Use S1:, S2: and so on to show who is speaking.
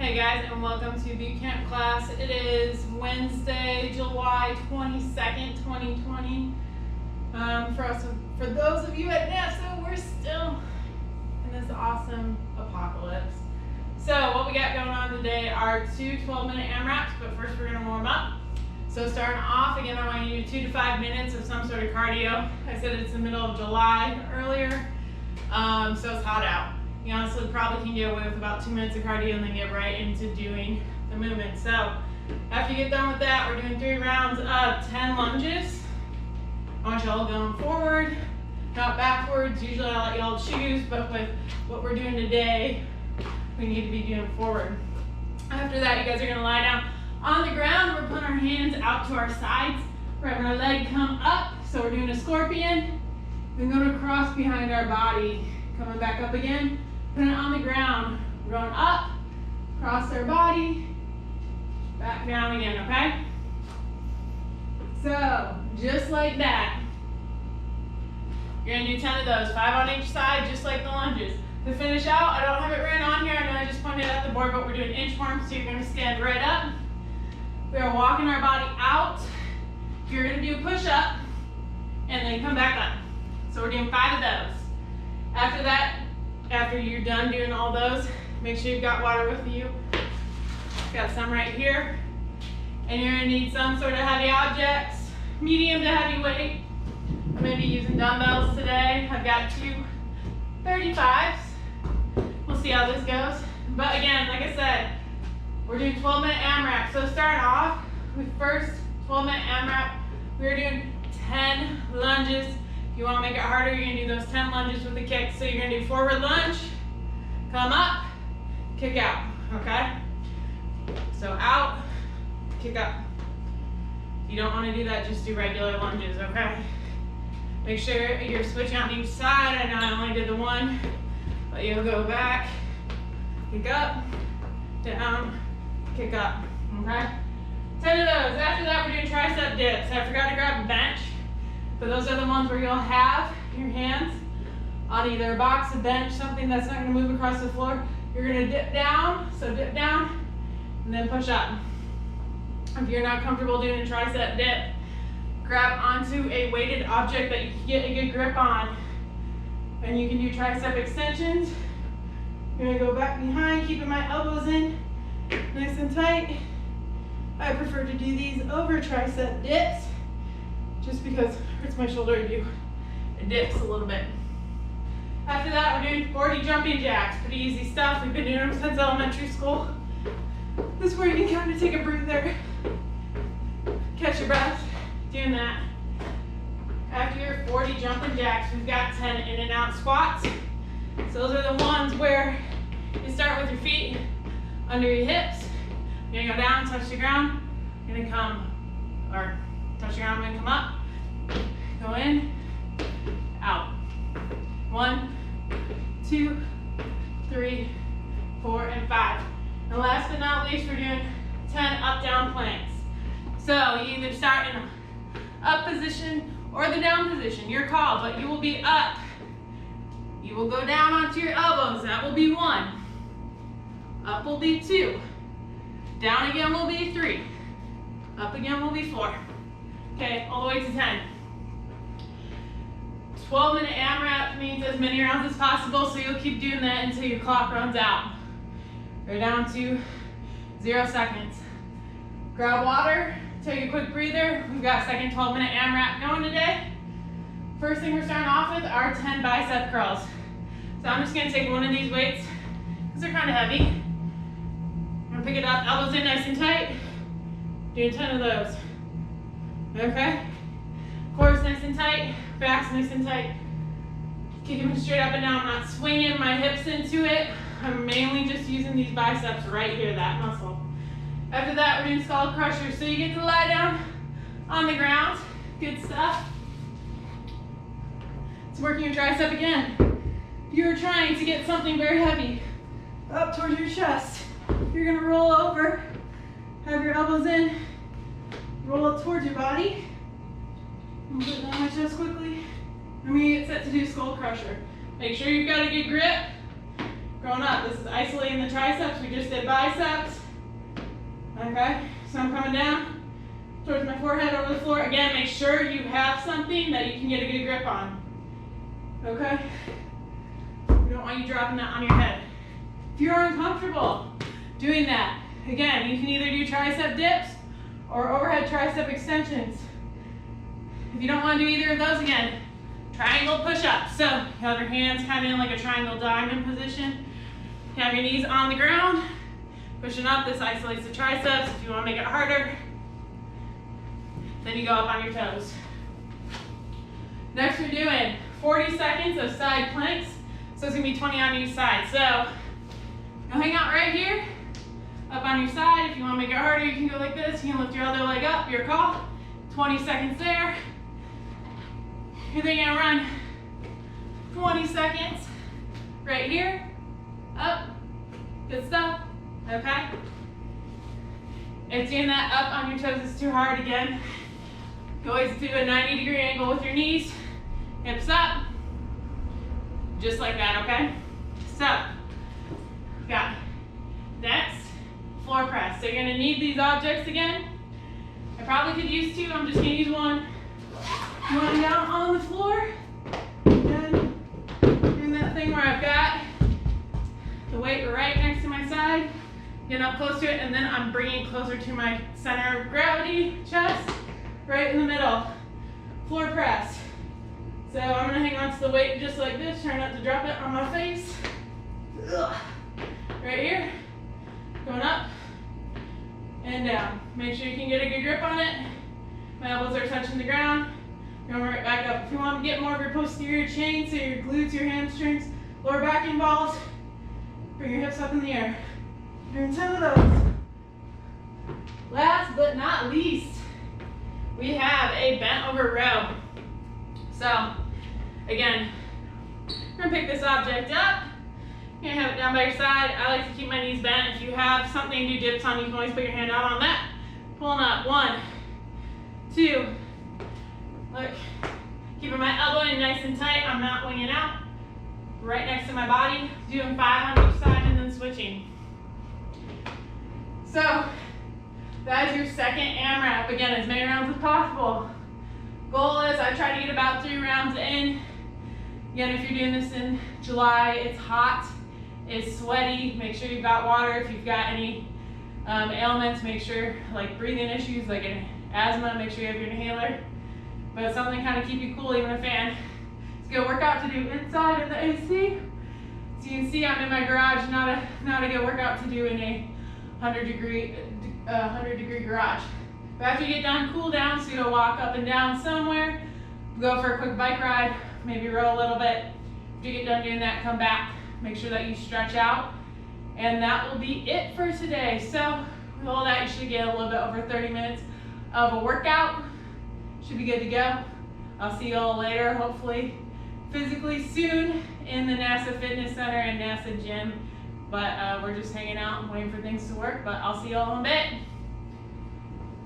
S1: Hey guys, and welcome to boot camp class. It is Wednesday, July 22nd, 2020. For those of you at NASA, we're still in this awesome apocalypse. So what we got going on today are two 12-minute AMRAPs, but first we're going to warm up. So starting off, again, I want you to do 2 to 5 minutes of some sort of cardio. I said it's the middle of July earlier, so it's hot out. You honestly probably can get away with about 2 minutes of cardio and then get right into doing the movement. So after you get done with that, we're doing 3 rounds of 10 lunges. I want y'all going forward, not backwards. Usually I let y'all choose, but with what we're doing today, we need to be doing forward. After that, you guys are gonna lie down on the ground. We're putting our hands out to our sides. We're having our leg come up, so we're doing a scorpion. Then going to cross behind our body, coming back up again. Putting it on the ground, going up, cross our body, back down again, okay? So, just like that. You're gonna do 10 of those, 5 on each side, just like the lunges. To finish out, I don't have it written on here, I know I just pointed at the board, but we're doing inchworms, so you're gonna stand right up. We are walking our body out. You're gonna do a push-up, and then come back up. So we're doing 5 of those. After that, after you're done doing all those, make sure you've got water with you. Got some right here. And you're gonna need some sort of heavy objects, medium to heavy weight. I'm gonna be using dumbbells today. I've got 2 35s. We'll see how this goes. But again, like I said, we're doing 12-minute AMRAP. So starting off with first 12-minute AMRAP, we're doing 10 lunges. If you want to make it harder, you're going to do those 10 lunges with the kick. So you're going to do forward lunge, come up, kick out, okay? So out, kick up. If you don't want to do that, just do regular lunges, okay? Make sure you're switching on each side. I know I only did the one, but you'll go back, kick up, down, kick up, okay? 10 of those. After that, we're doing tricep dips. I forgot to grab a bench. But those are the ones where you'll have your hands on either a box, a bench, something that's not going to move across the floor. You're going to dip down, so dip down, and then push up. If you're not comfortable doing a tricep dip, grab onto a weighted object that you can get a good grip on. And you can do tricep extensions. You're going to go back behind, keeping my elbows in, nice and tight. I prefer to do these over tricep dips, just because it hurts my shoulder to do it dips a little bit. After that, we're doing 40 jumping jacks. Pretty easy stuff. We've been doing them since elementary school. This is where you can kind of take a breather, catch your breath, doing that. After your 40 jumping jacks, we've got 10 in and out squats. So those are the ones where you start with your feet under your hips. You're gonna go down, touch the ground. You're gonna come, or touch the ground and come up. Go in, out. 1, 2, 3, 4, and 5. And last but not least, we're doing 10 up-down planks. So you either start in an up position or the down position, your call, but you will be up. You will go down onto your elbows, that will be 1. Up will be 2. Down again will be 3. Up again will be 4. Okay, all the way to 10. 12-minute AMRAP means as many rounds as possible, so you'll keep doing that until your clock runs out. We're down to 0 seconds. Grab water, take a quick breather. We've got second 12-minute AMRAP going today. First thing we're starting off with are 10 bicep curls. So I'm just gonna take one of these weights, because they're kind of heavy. I'm gonna pick it up, elbows in nice and tight. Doing 10 of those. Okay? Core's nice and tight, back's nice and tight. Kicking me straight up and down. I'm not swinging my hips into it. I'm mainly just using these biceps right here, that muscle. After that, we're doing skull crushers. So you get to lie down on the ground. Good stuff. It's working your tricep again. If you're trying to get something very heavy up towards your chest, you're gonna roll over, have your elbows in, roll up towards your body. I'm putting on my chest quickly. I'm gonna get set to do skull crusher. Make sure you've got a good grip. Going up. This is isolating the triceps. We just did biceps. Okay, so I'm coming down towards my forehead over the floor. Again, make sure you have something that you can get a good grip on. Okay? We don't want you dropping that on your head. If you're uncomfortable doing that, again, you can either do tricep dips or overhead tricep extensions. If you don't want to do either of those, again, triangle push-ups. So you have your hands kind of in like a triangle diamond position. You have your knees on the ground. Pushing up, this isolates the triceps. If you want to make it harder, then you go up on your toes. Next, we're doing 40 seconds of side planks. So it's going to be 20 on each side. So you'll hang out right here, up on your side. If you want to make it harder, you can go like this. You can lift your other leg up, your call. 20 seconds there. You're then going to run 20 seconds right here, up. Good stuff. Okay? If doing that up on your toes is too hard, again, you always do a 90-degree angle with your knees, hips up, just like that, okay? So, got next, floor press. So you're gonna need these objects again. I probably could use two, I'm just gonna use one. One down on the floor, and doing that thing where I've got the weight right next to my side. Getting up close to it, and then I'm bringing it closer to my center of gravity, chest, right in the middle. Floor press. So I'm gonna hang on to the weight just like this, try not to drop it on my face. Ugh. Right here, going up and down. Make sure you can get a good grip on it. My elbows are touching the ground. Going right back up. If you want to get more of your posterior chain, so your glutes, your hamstrings, lower back involved, bring your hips up in the air. Doing 10 of those. Last but not least, we have a bent over row. So, again, we're gonna pick this object up. You're gonna have it down by your side. I like to keep my knees bent. If you have something to do dips on, you can always put your hand out on that. Pulling up, 1, 2, look. Keeping my elbow in nice and tight, I'm not winging out. Right next to my body, doing 5 on each side and then switching. So, that is your second AMRAP. Again, as many rounds as possible. Goal is I try to get about 3 rounds in. Again, if you're doing this in July, it's hot, it's sweaty. Make sure you've got water. If you've got any ailments, make sure, like breathing issues, like an asthma, make sure you have your inhaler. But something kind of keep you cool, even a fan. It's a good workout to do inside in the AC. So you can see I'm in my garage, not a good workout to do in a 100-degree garage. But after you get done, cool down, so you go walk up and down somewhere, go for a quick bike ride, maybe row a little bit. After you get done doing that, come back, make sure that you stretch out, and that will be it for today. So with all that, you should get a little bit over 30 minutes of a workout. Should be good to go. I'll see you all later, hopefully physically soon in the NASA Fitness Center and NASA Gym. But we're just hanging out and waiting for things to work. But I'll see you all in a bit.